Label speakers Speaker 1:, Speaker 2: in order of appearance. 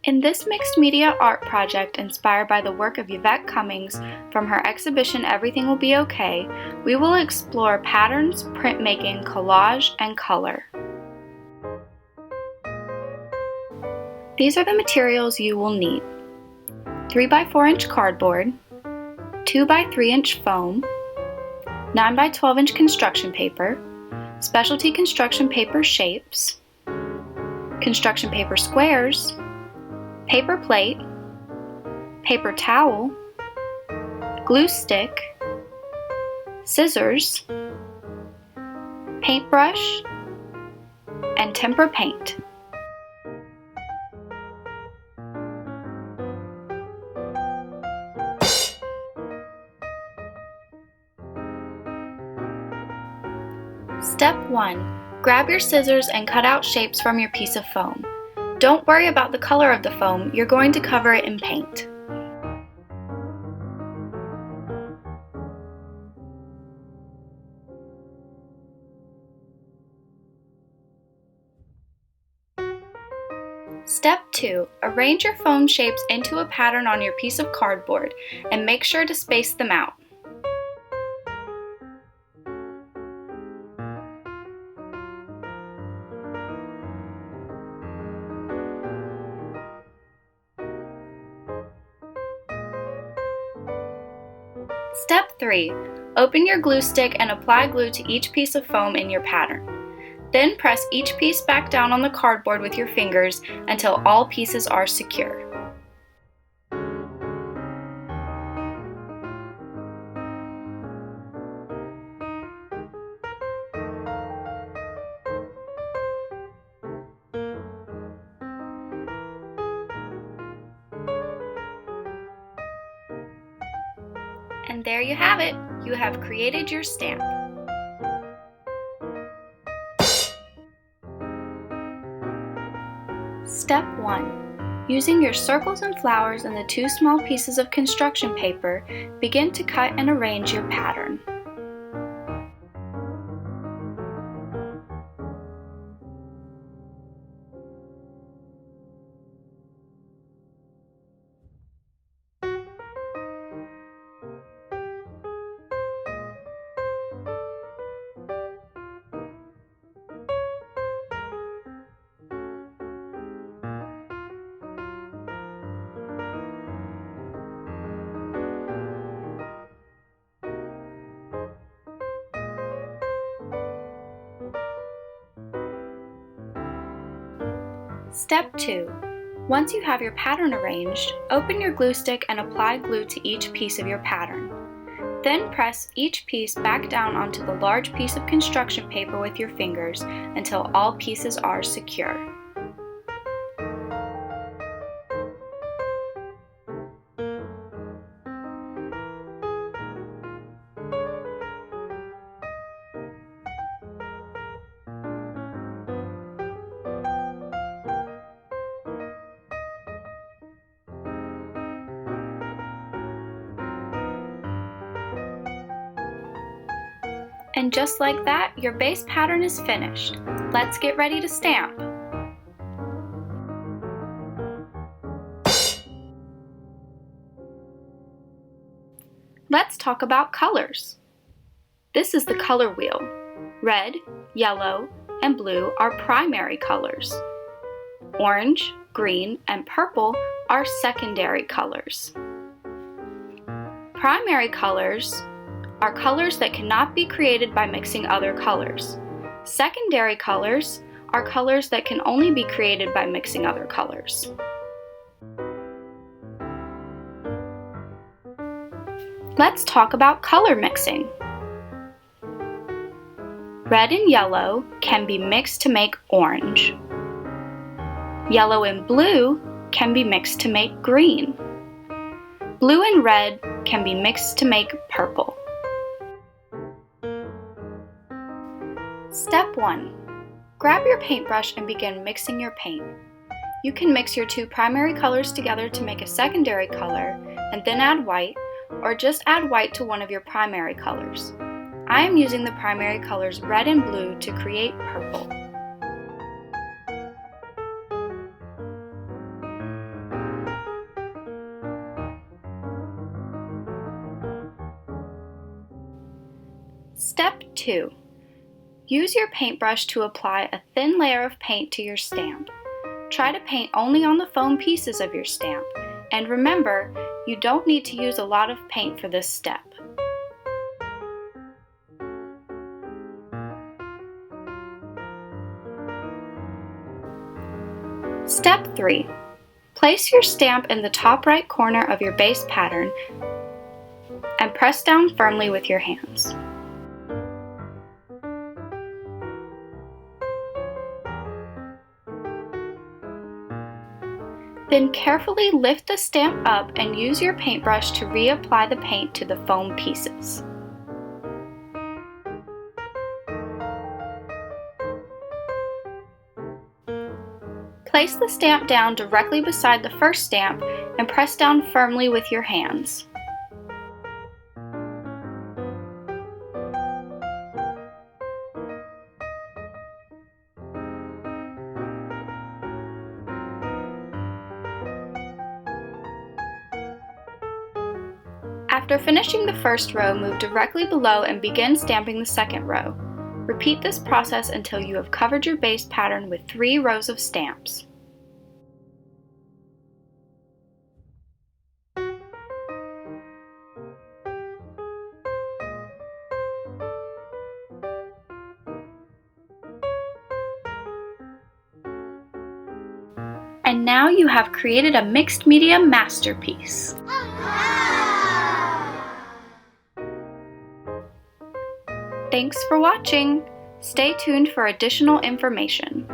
Speaker 1: In this mixed media art project inspired by the work of Yvette Cummings from her exhibition Everything Will Be Okay, we will explore patterns, printmaking, collage, and color. These are the materials you will need: 3x4-inch cardboard, 2x3-inch foam, 9x12-inch construction paper, specialty construction paper shapes, construction paper squares, paper plate, paper towel, glue stick, scissors, paintbrush, and tempera paint. Step 1. Grab your scissors and cut out shapes from your piece of foam. Don't worry about the color of the foam, you're going to cover it in paint. Step 2. Arrange your foam shapes into a pattern on your piece of cardboard and make sure to space them out. Step 3. Open your glue stick and apply glue to each piece of foam in your pattern. Then press each piece back down on the cardboard with your fingers until all pieces are secure. And there you have it! You have created your stamp. Step 1. Using your circles and flowers and the 2 small pieces of construction paper, begin to cut and arrange your pattern. Step 2. Once you have your pattern arranged, open your glue stick and apply glue to each piece of your pattern. Then press each piece back down onto the large piece of construction paper with your fingers until all pieces are secure. And just like that, your base pattern is finished. Let's get ready to stamp. Let's talk about colors. This is the color wheel. Red, yellow, and blue are primary colors. Orange, green, and purple are secondary colors. Primary colors are colors that cannot be created by mixing other colors. Secondary colors are colors that can only be created by mixing other colors. Let's talk about color mixing. Red and yellow can be mixed to make orange. Yellow and blue can be mixed to make green. Blue and red can be mixed to make purple. Step 1. Grab your paintbrush and begin mixing your paint. You can mix your 2 primary colors together to make a secondary color and then add white, or just add white to one of your primary colors. I am using the primary colors red and blue to create purple. Step 2. Use your paintbrush to apply a thin layer of paint to your stamp. Try to paint only on the foam pieces of your stamp, and remember, you don't need to use a lot of paint for this step. Step 3. Place your stamp in the top right corner of your base pattern and press down firmly with your hands. Then carefully lift the stamp up and use your paintbrush to reapply the paint to the foam pieces. Place the stamp down directly beside the first stamp and press down firmly with your hands. After finishing the first row, move directly below and begin stamping the second row. Repeat this process until you have covered your base pattern with 3 rows of stamps. And now you have created a mixed media masterpiece. Thanks for watching! Stay tuned for additional information.